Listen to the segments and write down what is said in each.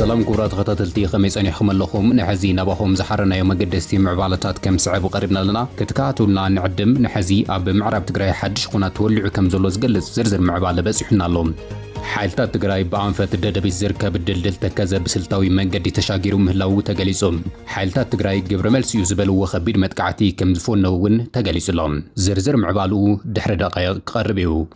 سلام كورات خطاتلتي خميس أن يحكم لكم نحزي نباهم زحرنا يوم قدستي معبالتات كم صعب وقربنا لنا كتكاتو لنا نعدم نحزي أب معرب تقراي حدش قنا تولع كم زلوز قلت زرزر معبالة بس يحنا لهم حالتات تقراي بعنفة الددب الزركة بالدلدل تكذا بسلطاوي من قد تشاقيرو مهلاو تقاليسهم حالتات تقراي قبر ملسيو زبلو وخبير متكعتي كم زفون نوون تقاليس لهم زرزر معبالو دحر دقايق قربيو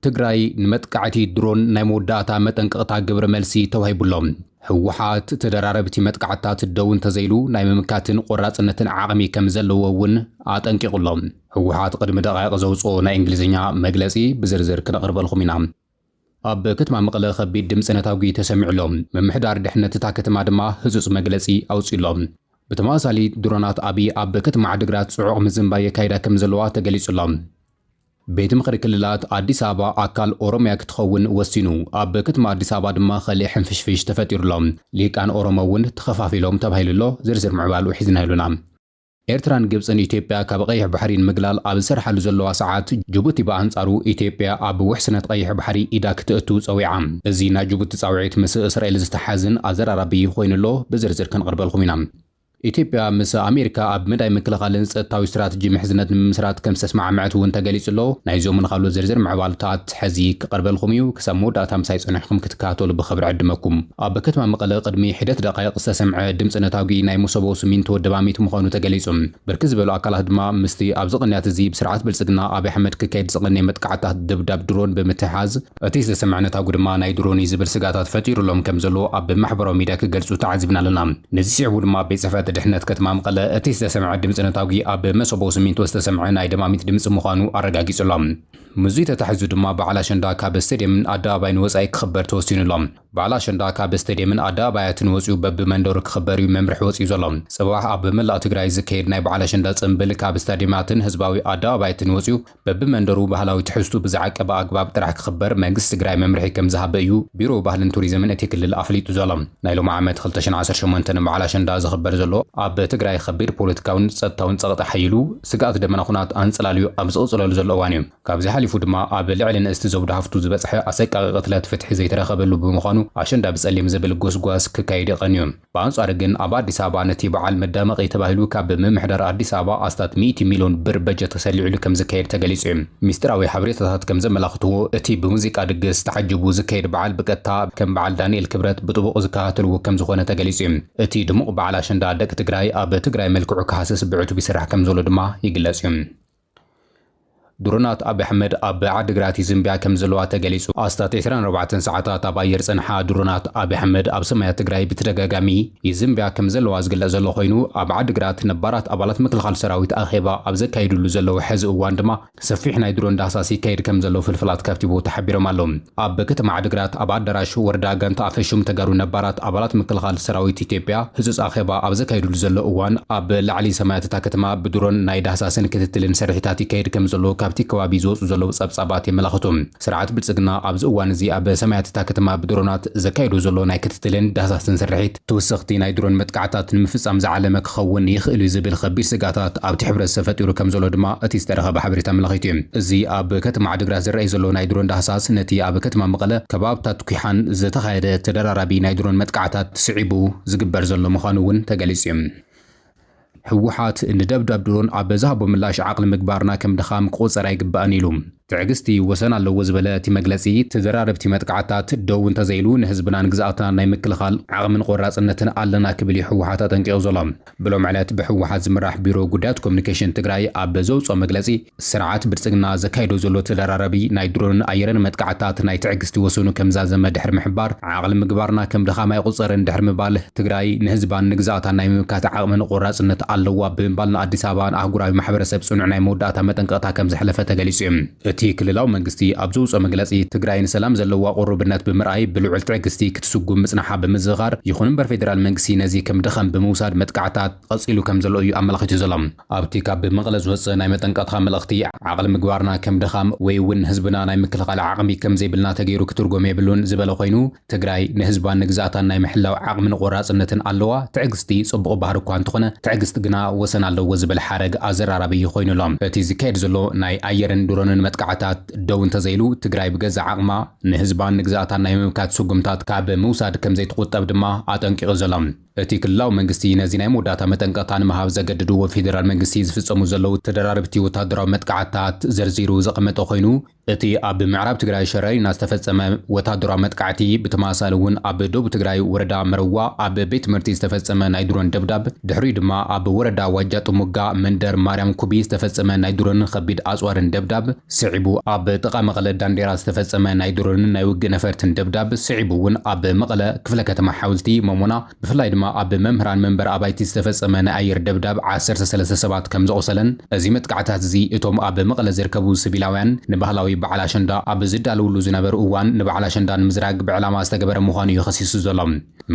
تقراي نمتكعتي درون نموداتا متنقطع قبر ملسي توهيبولهم هوحات تدراربتي متكعتات الدون تزيلو نايم مكاتن قراتنتن عاقمي كم زلوون آتنقيقولهم هوحات قدم دقائق زوصو نا انجليزيا مجلسي بزرزر كنقرب لكم ينام أب كتما مقلا خبيد دمسنا تاوغي تسمع لهم من محدار دحنة تا كتما دما هزوص مجلسي أوصي لهم بتماسالي درونات أبي أب كتما عدقرات سعوق مزنبايا كايدا كم زلوا تقليس لهم بيت مخرج كللات أديس أبا أكل أوروميا كتخون وسينو أب كتما أديس أبا دما خلي حنفشفيش تفتير لهم ليك أن أورومون تخفافي لهم تبهيل له زرزر معبال وحزن هيلونام إيرتران جبسن إثيوبيا كبقيح بحرين مقلال أب سرح لزلوا ساعات جبوتي بأنصارو إثيوبيا أب وحسنة قيح بحري إذا كتأتو تسوي عام زينا جبوتي تساويت مس إسرائيل زتحازن أزر عربي خوين له بزرزر كان قرب الخمينام إثيوبيا مس أمريكا أب مداي مكلخالن صتاوي استراتيجي محزنة مسرات كم تسمع معت وانت قاليس له نايزو من خالو زرزر معبالتات حزيك قرب الخميو كسمو داتا مسايس نحكم كتكاتو بخبر عدمكم أب كتما مقله قدمي حدث دقائق استسمع دمص نتاوغي ناي مصبو سمينتو دباميت مخونو تقاليسهم بركز بلو أكاله دما مستي أب زقنيات زي بسرعة بلصقنا أبي حمد ككيد زقني متقعتات دبداب درون بمتحاز أتيس سمعنا تاوغ دما ناي دروني زبل سقاتات فتير لهم كم زلو أب محبرو ميدا كقلصو تعذبنا لنا نزيع ودما بيصفات دحنت كتما مقله أتيس سمع دمص نتاوغي أب مصبو سمينتو استسمع ناي دماميت دمص مخانو أرقاقيس لهم مزيت تحزو دما بعلا شندا كاب ستاديوم من أداباي نوصاي كخبر توستين لهم بعلا شندا كاب ستاديوم من أداباي تنوصيو بب مندور كخبريو ممرح وصيو زلهم صباح أب ملا تግራይ ዝከይድ ናይ بعلا شندا ጽምብል ካብ ስታዲየማትን ህዝባዊ ኣደባባይ ትንወጽዩ በብ መንደሩ ባህላዊ ትሕዝቱ ብዝዓቀበ ኣግባብ ጥራሕ ክኽበር መንግስቲ ትግራይ መምርሒ ከም ዝሃበ እዩ ቢሮ ባህልን ቱሪዝምን እቲ ክልል ኣፍሊጡ ዘሎም ናይ ሎም ዓመት 2018 بعلا شنዳ ዝኽበር ዘሎ ኣብ ትግራይ ከቢድ ፖለቲካውን ጸጥታውን ጸቕጣ ሓይሉ ስጋት ደመና ኩናት ኣንጸላልዩ ኣብ ዝቕጽለሉ ዘሎ እዋን እዩ ካብዚ ሓሊፉ ድማ ኣብ ልዕሊ ንእስቲ ዘውዳ ሃፍቱ ዝበጽሐ ኣሰቃቂ ቅትለት ፍትሒ ዘይተረኸበሉ ብምዃኑ ኣሸንዳ ብጸሊም ዝብል ጎስጓስ ክካይድ ይቐንዩ ብኣንጻሩ ግን ኣብ ኣዲስ ኣበባ ነቲ በዓል መዳመቂ ተባሂሉ ካብ ምምሕዳር ኣዲስ ኣበባ ኣስታት 100 ሚልዮን ብር በጀት ተሰሊዑሉ ከም ዝካየድ ተገሊጹ እዩ ሚስጥራዊ ሓበሬታታት ከም ዘመላኽትዎ እቲ ብሙዚቃ ድግስ ተዓጅቡ ዝካየድ በዓል ብቀጥታ ከም በዓል ዳንኤል ክብረት ብጥቡቕ ዝከታተልዎ ከም ዝኾነ ተገሊጹ እዩ እቲ ድሙቕ በዓል ኣሸንዳ ደቂ ትግራይ ኣብ ትግራይ መልክዑ ክሃስስ ብዕቱብ ይስራሕ ከም ዘሎ ድማ ይግለጽ እዩ درونات أبي أحمد أبي عدقراتي زنبيا كم زلوات تجلسوا أستطيع 24 ساعات أباير صنحة درونات أبي أحمد أب سمايا تجري بترجعامي يزنبيا كم زلوا أزجل زلوا خينو أب عدقرات نبارات أبلات مثل خال سراويت أخيبا أب زكايد لزلوا حزق واندما سفيحنا درون داساسي كيد كم زلوا في الفلات كافتبو تحبير مالهم أب كتم عدقرات أب عدراش وردا جنت أفشوم تجارو نبارات أبلات مثل خال سراويت تيبيا حزق أخيبا أب زكايد لزلوا وان أب لعلي سمايا تتكتما بدرون نايد حساسن كتتلين سرحتاتي كيد كم زلوا كابتي كوابي زوز زلو صبصبات يملختهم سرعات بلصقنا ابز اوان زي اب سمايات تاكتما بدرونات زكايدو زلو ناي كتتلن داساسن سرحيت توسختي ناي درون متقعتات نمفصام زعلمه كخون يخيل يزبل خبير سغاتات اب تحبر سفطيرو كم زلو دما اتي استرخه بحبريتا ملختيم زي اب كتما عدغرا زري زلو ناي درون داساس نتي اب كتما مقله كبابتا تكيحان زتخايده تدرارابي ناي درون متقعتات سعيبو زغبر زلو مخانون تغليصيم حوحات إن دبدب درون عبزهبو ملاش عقل مقبارنا كم دخام قوصر يقبأن يلوم تعجستي وسنا لو زبلاتي مجلسي تدراربتي متقعتات دون تزيلون حزبنا نجزاتنا ناي مكلخال عقل من قراص انتن علنا كبلي حوحات تنقيو ظلام بلو معلات بحوحات زمراح بيرو قدات كوميونيكيشن تግራይ ኣብ ዘውጾ መግለጺ ስርዓት ብልጽግና ዘካይዶ ዘሎ ተደራራቢ ናይ ድሮን ኣየርን መትቃዓታት ናይ ትዕግስቲ ወሰኑ ከም ዛዘመ ድሕር ምሕባር ዓቅሊ ምግባርና ከም ድኻማይ ቁጽርን ድሕር ምባል ትግራይ ንህዝባን ንግዛኣታን ናይ ምምካት ዓቅምን ቆራጽነት ኣለዋ ብምባልና ኣዲስ ኣበባን ኣህጉራዊ ማሕበረሰብ ጽኑዕ ናይ መወዳእታ መጠንቀቕታ ከም ዝሕለፈ ተገሊጹ እቲ ክልላው መንግስቲ ኣብ ዘውጾ መግለጺ ትግራይን ሰላም ዘለዋ ቁርብነት ብምርኣይ ብልዑል ትዕግስቲ ክትስጉም ምጽናሓ ብምዝኻር ይኹን እምበር ፌደራል መንግስቲ ነዚ ከም ድኸም ብምውሳድ መጥቃዕታት ቀጺሉ ከም ዘሎ እዩ ኣመላኺቱ ዘሎም ኣብቲ ካብ መቐለ ዝወጽእ ናይ መጠንቀቕታ መልእኽቲ ዓቅሊ ምግባርና ከም ድኻም ወይ እውን ህዝብና ናይ ምክልኻል ዓቕሚ ከም ዘይብልና ተገይሩ ክትርጎም የብሉን ዝበለ ኮይኑ ትግራይ ንህዝባን ንግዛኣታን ናይ ምሕላው ዓቕምን ቆራጽነትን ኣለዋ ትዕግስቲ ጽቡቕ ባህሪ እኳ እንተኾነ ትዕግስቲ ግና ወሰን ኣለዎ ዝብል ሓረግ ኣዘራራቢ ኮይኑሎም እቲ ዝካየድ ዘሎ ናይ ኣየርን ድሮንን መጥቃ መጥቃዕታት ደው እንተዘይሉ ትግራይ ብገዛ ዓቕማ ንህዝባን ንግዛእታን ናይ ምምካት ስጉምታት ካብ ምውሳድ ከም ዘይትቁጠብ ድማ አጠንቂቑ ዘሎ እቲ ክልላዊ መንግስቲ ነዚ ናይ መወዳእታ መጠንቀቕታ ንምሃብ ዘገድድዎ ፌደራል መንግስቲ ዝፍጸሙ ዘለዉ ተደራረብቲ ወታደራዊ መጥቃዕታት ዘርዚሩ ዘቐመጠ ኮይኑ እቲ ኣብ ምዕራብ ትግራይ ሸረሪና ዝተፈጸመ ወታደራዊ መጥቃዕቲ ብተመሳሳሊ እውን ኣብ ደቡብ ትግራይ ወረዳ መረዋ ኣብ ቤት ትምህርቲ ዝተፈጸመ ናይ ድሮን ደብዳብ ድሕሪኡ ድማ ኣብ ወረዳ ዋጃ ጥሙጋ መንደር ማርያም ኩቢ ዝተፈጸመ ናይ ድሮን ከቢድ ኣጽዋርን ደብዳብ ስዒቡ ኣብ ጥቓ መቐለ ዳንዴራ ዝተፈጸመ ናይ ድሮንን ናይ ውግእ ነፈርትን ደብዳብ ስዒቡ እውን ኣብ መቐለ ክፍለ ከተማ ሓወልቲ መሞና ብፍላይ ድማ ኣብ መምህራን መንበር ኣባይቲ ዝተፈጸመ ናይ ኣየር ደብዳብ 13 ሰባት ከም ዘቆሰለን እዚ መጥቃዕታት እዚ እቶም ኣብ መቐለ ዝርከቡ ሲቪላውያን ንባህላዊ በዓል ኣሸንዳ ኣብ ዝዳለውሉ ዝነበሩ እዋን ንበዓል ኣሸንዳ ንምዝራግ ብዕላማ ዝተገበረ ምዃኑ እዩ ኸሲሱ ዘሎ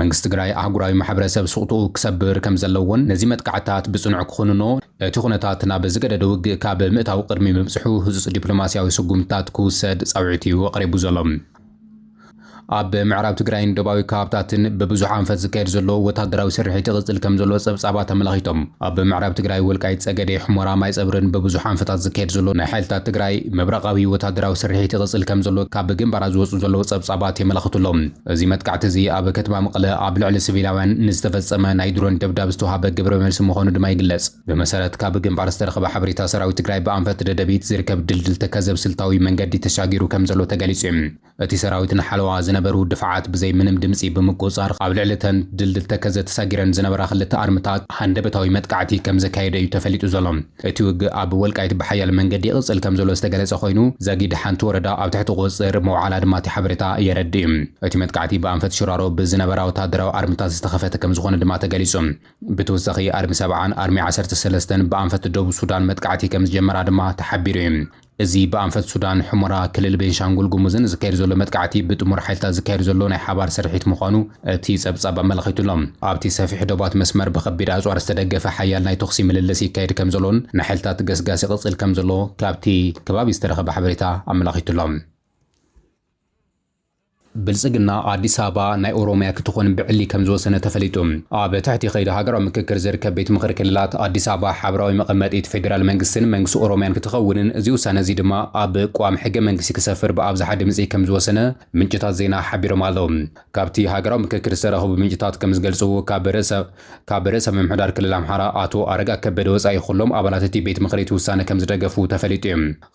መንግስቲ ትግራይ ኣህጉራዊ ማሕበረሰብ ስቕጥኡ ክሰብር ከም ዘለዎን ነዚ መጥቃዕታት ብጽኑዕ ክኹንኖ እቲ ኩነታት ናብ ዝገደደ ውግእ ካብ ምእታው ቅድሚ ምብጽሑ ህጹጽ ዲፕሎማስያዊ ስጉምታት ክውሰድ ጻውዒት እዩ ኣቕሪቡ ዘሎ ኣብ ምዕራብ ትግራይን ደቡባዊ ከባብታትን በብዙሕ ኣንፈት ዝካየድ ዘሎ ወታደራዊ ስርሒት ይቕጽል ከም ዘሎ ጸብጻባት ኣመላኺቶም ኣብ ምዕራብ ትግራይ ወልቃይት ጸገዴ ሕሞራ ማይ ጸብርን በብዙሕ ኣንፈታት ዝካየድ ዘሎ ናይ ሓይልታት ትግራይ መብረቃዊ ወታደራዊ ስርሒት ይቕጽል ከም ዘሎ ካብ ግንባራት ዝወጹ ዘለዉ ጸብጻባት የመላኽቱሎም እዚ መጥቃዕቲ እዚ ኣብ ከተማ መቐለ ኣብ ልዕሊ ሲቪላውያን ንዝተፈጸመ ናይ ድሮን ደብዳብ ዝተዋሃበ ግብረ መልሲ ምዃኑ ድማ ይግለጽ ብመሰረት ካብ ግንባር ዝተረኸበ ሓበሬታ ሰራዊት ትግራይ ብኣንፈት ደደቢት ዝርከብ ድልድል ተከዘብ ስልታዊ መንገዲ ተሻጊሩ ከም ዘሎ ተገሊጹ እቲ ሰራዊት ንሓለዋ ዝነበሩ ድፍዓት ብዘይ ምንም ድምፂ ብምቆጻር ኣብ ልዕልተን ድልድል ተከዘ ተሳጊረን ዝነበራ ክልተ ኣርምታት ሃንደበታዊ መጥቃዕቲ ከም ዘካየደ እዩ ተፈሊጡ ዘሎ እቲ ውግእ ኣብ ወልቃይት ብሓያል መንገዲ ይቕጽል ከም ዘሎ ዝተገለጸ ኮይኑ ዘጊድ ሓንቲ ወረዳ ኣብ ትሕቲ ቁፅር መውዓላ ድማ እቲ ሓበሬታ የረድእ እቲ መጥቃዕቲ ብኣንፈት ሽራሮ ብዝነበራ ወታደራዊ ኣርምታት ዝተኸፈተ ከም ዝኾነ ድማ ተገሊጹ ብተወሳኺ ኣርሚ 70 ኣርሚ 13 ብኣንፈት ደቡብ ሱዳን መጥቃዕቲ ከም ዝጀመራ ድማ ተሓቢሩ እዩ እዚ በአንፈት ሱዳን ሕሞራ ክልል ቤንሻንጉል ጉሙዝን ዝካየድ ዘሎ መጥቃዕቲ ብጥሙር ሓይልታት ዝካየድ ዘሎ ናይ ሓባር ስርሒት ምዃኑ እቲ ጸብጻብ ኣመላኺቱሎም ኣብቲ ሰፊሕ ደባት መስመር ብከቢድ ኣጽዋር ዝተደገፈ ሓያል ናይ ተኽሲ ምልልስ ይካየድ ከም ዘሎን ናይ ሓይልታት ገስጋስ ይቕጽል ከም ዘሎ ካብቲ ከባቢ ዝተረኸበ ሓበሬታ ኣመላኺቱሎም ብልጽግና አዲስ አበባ ናይ ኦሮሚያ ክትኾን ብዕሊ ከም ዝወሰነ ተፈሊጡ ኣብ ትሕቲ ኸይዲ ሃገራዊ ምክክር ዝርከብ ቤት ምክሪ ክልላት አዲስ አበባ ሓበራዊ መቐመጢት ፌደራል መንግስትን መንግስቲ ኦሮሚያን ክትኸውንን እዚ ውሳነ እዚ ድማ ኣብ ቋም ሕገ መንግስቲ ክሰፍር ብኣብዝሓ ድምፂ ከም ዝወሰነ ምንጭታት ዜና ሓቢሮም ኣለዉ ካብቲ ሃገራዊ ምክክር ዝተረኸቡ ምንጭታት ከም ዝገልጽዎ ካብ ርእሰ ምምሕዳር ክልል ኣምሓራ ኣቶ ኣረጋ ከበደ ወጻኢ ኩሎም ኣባላት እቲ ቤት ምክሪ ውሳነ ከም ዝደገፉ ተፈሊጡ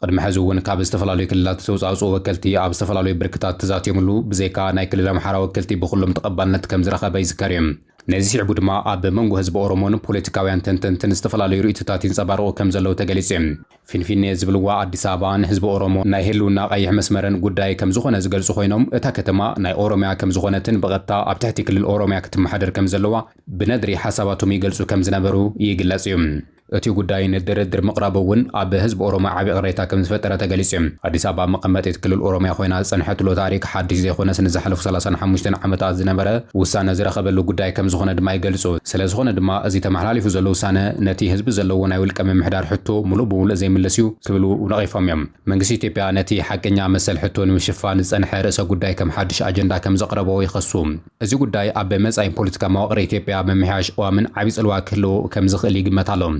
ቅድሚ ሕዚ እውን ካብ ዝተፈላለዩ ክልላት ተውጻጽኡ ወከልቲ ኣብ ዝተፈላለዩ ብርክታት ተዛትየምሉ ብዘይካ ናይ ክልል ኣምሓራ ወከልቲ ብኩሎም ተቐባልነት ከም ዝረኸበ ይዝከር እዩ ነዚ ሲዕቡ ድማ ኣብ መንጎ ህዝቢ ኦሮሞን ፖለቲካውያን ተንተንትን ዝተፈላለዩ ርእይቶታት ይንጸባረቑ ከም ዘለዉ ተገሊጹ ፊንፊኔ ዝብልዋ አዲስ አበባ ንህዝቢ ኦሮሞ ናይ ህልውና ቀይሕ መስመርን ጉዳይ ከም ዝኾነ ዝገልጹ ኮይኖም እታ ከተማ ናይ ኦሮሚያ ከም ዝኾነትን ብቐጥታ ኣብ ትሕቲ ክልል ኦሮሚያ ክትመሓደር ከም ዘለዋ ብነድሪ ሓሳባቶም ይገልጹ ከም ዝነበሩ ይግለጽ እዩ እቲ ጉዳይ ንድርድር ምቕራቡ እውን ኣብ ህዝቢ ኦሮሞ ዓቢ ቅሬታ ከም ዝፈጠረ ተገሊጹ አዲስ አበባ መቐመጢት ክልል ኦሮሚያ ኮይና ዝጸንሐትሎ ታሪክ ሓድሽ ዘይኮነስ ንዝሓለፉ 35 ዓመታት ዝነበረ ውሳነ ዝረኸበሉ ጉዳይ ከም ዝኾነ ድማ ይገልጹ ስለ ዝኾነ ድማ እዚ ተመሓላሊፉ ዘሎ ውሳነ ነቲ ህዝቢ ዘለዎ ናይ ውልቀ ምምሕዳር ሕቶ ሙሉእ ብሙሉእ ዘይምለስ እዩ ክብሉ ነቒፎም እዮም መንግስቲ ኢትዮጵያ ነቲ ሓቀኛ መሰል ሕቶ ንምሽፋን ዝጸንሐ ርእሰ ጉዳይ ከም ሓድሽ ኣጀንዳ ከም ዘቕረቦ ይኸሱ እዚ ጉዳይ ኣብ መጻኢ ፖለቲካ መዋቕር ኢትዮጵያ ምምሕያሽ እዋምን ዓቢ ጽልዋ ክህልዎ ከም ዝኽእል ይግመት ኣሎ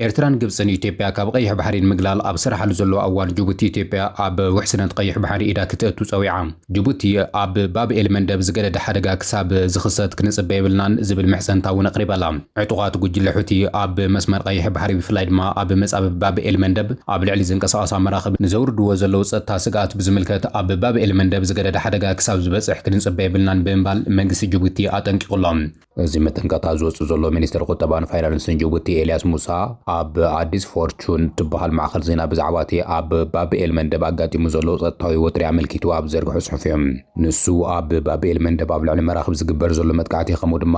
ኤርትራን ግብፅን ኢትዮጵያ ካብ ቀይሕ ባሕሪ ንምግላል ኣብ ስራሕሉ ዘሎ እዋን ጅቡቲ ኢትዮጵያ ኣብ ውሕስነት ቀይሕ ባሕሪ ኢዳ ክትእቱ ጸዊዓ ጅቡቲ ኣብ ባብኤል መንደብ ዝገደደ ሓደጋ ክሳብ ዝኽሰት ክንጽበ የብልናን ዝብል ምሕሰንታ እውን ኣቕሪባላ ዕጡቓት ጉጅለ ሑቲ ኣብ መስመር ቀይሕ ባሕሪ ብፍላይ ድማ ኣብ መጻብ ባብኤል መንደብ ኣብ ልዕሊ ዝንቀሳቐሳ መራኽብ ንዘውርድዎ ዘለዉ ጸጥታ ስጋኣት ብዝምልከት ኣብ ባብኤል መንደብ ዝገደደ ሓደጋ ክሳብ ዝበጽሕ ክንጽበ የብልናን ብምባል መንግስቲ ጅቡቲ ኣጠንቂቑሎም እዚ መጠንቀቕታ ዝወጽእ ዘሎ ሚኒስትር ቁጠባን ፋይናንስን ጅቡቲ ኤልያስ ሙሳ ኣብ አዲስ ፎርቹን ትበሃል ማዕከል ዜና ብዛዕባ እቲ ኣብ ባብኤል መንደብ ኣጋጢሙ ዘሎ ጸጥታዊ ወጥሪ ኣመልኪቱ ኣብ ዘርግሑ ጽሑፍ እዮም ንሱ ኣብ ባብኤል መንደብ ኣብ ልዕሊ መራኽብ ዝግበር ዘሎ መጥቃዕቲ ከምኡ ድማ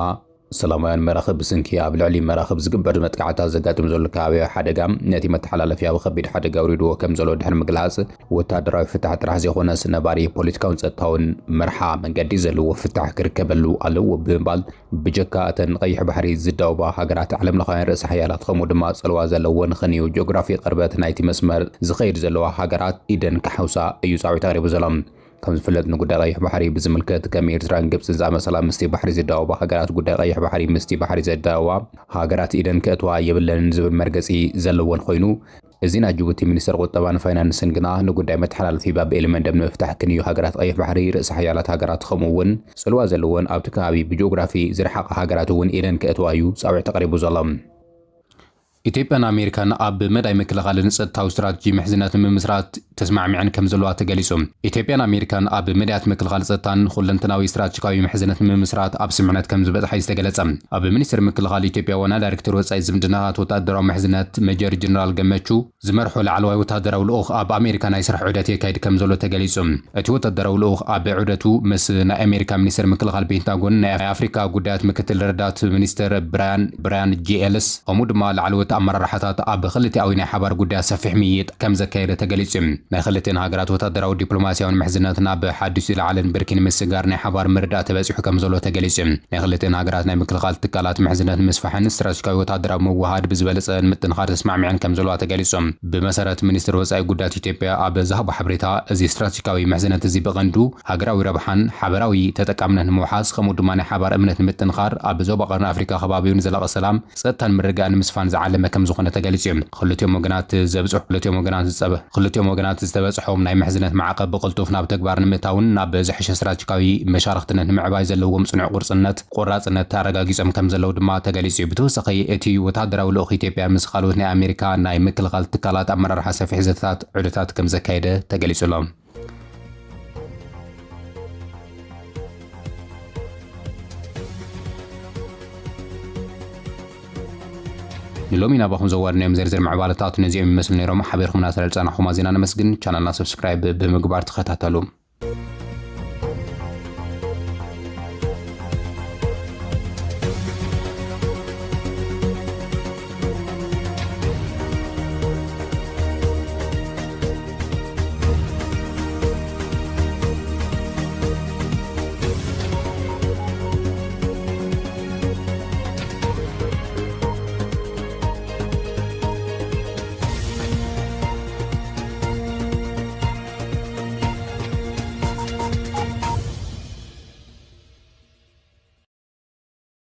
ሰላማውያን መራኽብ ብስንኪ ኣብ ልዕሊ መራኽብ ዝግበር መጥቃዕታት ዘጋጥም ዘሎ ከባቢ ሓደጋ ነቲ መተሓላለፊያ ብከቢድ ሓደጋ ውሪድዎ ከም ዘሎ ድሕሪ ምግላጽ ወታደራዊ ፍታሕ ጥራሕ ዘይኮነስ ነባሪ ፖለቲካውን ጸጥታውን መርሓ መንገዲ ዘለዎ ፍታሕ ክርከበሉ ኣለዎ ብምባል ብጀካ እተን ቀይሕ ባሕሪ ዝዳውባ ሃገራት ዓለም ለኻውያን ርእሰ ሓያላት ከምኡ ድማ ጸልዋ ዘለዎን ኸንዩ ጂኦግራፊ ቅርበት ናይቲ መስመር ዝኸይድ ዘለዋ ሃገራት ኢደን ካሕውሳ እዩ ጻዊት ኣቕሪቡ ዘሎም ከም ዝፍለጥ ንጉዳይ ቀይሕ ባሕሪ ብዝምልከት ከም ኤርትራን ግብፅን ዝኣመሰላ ምስቲ ባሕሪ ዝዳወባ ሃገራት ጉዳይ ቀይሕ ባሕሪ ምስቲ ባሕሪ ዘዳወባ ሃገራት ኢደን ክእትዋ የብለንን ዝብል መርገፂ ዘለዎን ኮይኑ እዚና ጅቡቲ ሚኒስትር ቁጠባን ፋይናንስን ግና ንጉዳይ መተሓላለፊ ባብ ኤሌመንት ደም መፍታሕ ክንዩ ሃገራት ቀይሕ ባሕሪ ርእሰ ሓያላት ሃገራት ከምኡውን ጽልዋ ዘለዎን ኣብቲ ከባቢ ብጂኦግራፊ ዝረሓቐ ሃገራት እውን ኢለን ከእትዋዩ ጻውዕ ተቐሪቡ ዘሎ ኢትዮጵያን ኣሜሪካን ኣብ መዳይ ምክልኻልን ጸጥታዊ ስትራቴጂ ምሕዝነት ምምስራት ተስማዕሚዐን ከም ዘለዋ ተገሊጹ ኢትዮጵያን ኣሜሪካን ኣብ መዳያት ምክልኻል ጸጥታን ሁለንተናዊ ስትራቴጂካዊ ምሕዝነት ምምስራት ኣብ ስምምዕነት ከም ዝበጽሐ ዝተገለጸ ኣብ ሚኒስትር ምክልኻል ኢትዮጵያ ዋና ዳይሬክተር ወጻኢ ዝምድናታት ወታደራዊ ምሕዝነት ሜጀር ጀነራል ገመቹ ዝመርሑ ላዕለዋይ ወታደራዊ ልኡኽ ኣብ ኣሜሪካ ናይ ስራሕ ዑደት የካይድ ከም ዘሎ ተገሊጹ እቲ ወታደራዊ ልኡኽ ኣብ ዑደቱ ምስ ናይ ኣሜሪካ ሚኒስትር ምክልኻል ፔንታጎን ናይ ኣፍሪካ ጉዳያት ምክትል ረዳት ሚኒስትር ብራያን ጂኤልስ ከምኡ ድማ ላዕለዎት ኣመራርሓታት ኣብ ክልቲኣዊ ናይ ሓባር ጉዳያት ሰፊሕ ምይይጥ ከም ዘካየደ ተገሊጹ ናይ ክልቲአን ሃገራት ወታደራዊ ዲፕሎማስያውን ምሕዝነትና ብሓዲሱ ዝለዓለን ብርኪ ንምስጋር ናይ ሓባር ምርዳእ ተበፂሑ ከም ዘሎ ተገሊጹ ናይ ክልቲአን ሃገራት ናይ ምክልኻል ትካላት ምሕዝነት ምስፋሕን ስትራቴጂካዊ ወታደራዊ ምውሃድ ብዝበለጸ ንምጥንኻር ተስማዕሚዐን ከም ዘለዋ ተገሊጹ ብመሰረት ሚኒስትር ወጻኢ ጉዳያት ኢትዮጵያ ኣብ ዝሃቦ ሓበሬታ እዚ ስትራቴጂካዊ ምሕዝነት እዚ ብቐንዱ ሃገራዊ ረብሓን ሓበራዊ ተጠቃምነት ንምውሓዝ ከምኡ ድማ ናይ ሓባር እምነት ንምጥንኻር ኣብ ዞባ ቀርኒ ኣፍሪካ ከባቢውን ዘላቐ ሰላም ጸጥታን ምርጋእን ምስፋን ዝዓለመ ከም ዝኾነ ተገሊጹ ክልቲኦም ወገናት ዝተበጽሖም ናይ ምሕዝነት ማዕቀብ ብቕልጡፍ ናብ ተግባር ንምእታውን ናብ ዝሕሸ ስትራቴጂካዊ መሻርክትነት ንምዕባይ ዘለዎም ጽኑዕ ቁርጽነት ቆራጽነት ኣረጋጊጾም ከም ዘለው ድማ ተገሊጹ ብተወሳኺ እቲ ወታደራዊ ልኡኽ ኢትዮጵያ ምስ ካልኦት ናይ ኣሜሪካ ናይ ምክልኻል ትካላት ኣመራርሓ ሰፊሕ ዘተታት ዑደታት ከም ዘካየደ ተገሊጹሎም ሎሚ ናባኹም ዘዋርናዮም ዘርዝር ምዕባለታት ነዚኦም ይመስሉ ነይሮም ሓቢርኩምና ስለዝጸናሕኹም ኣዝና ነመስግን ቻናልና ሰብስክራይብ ብምግባር ተኸታተሉ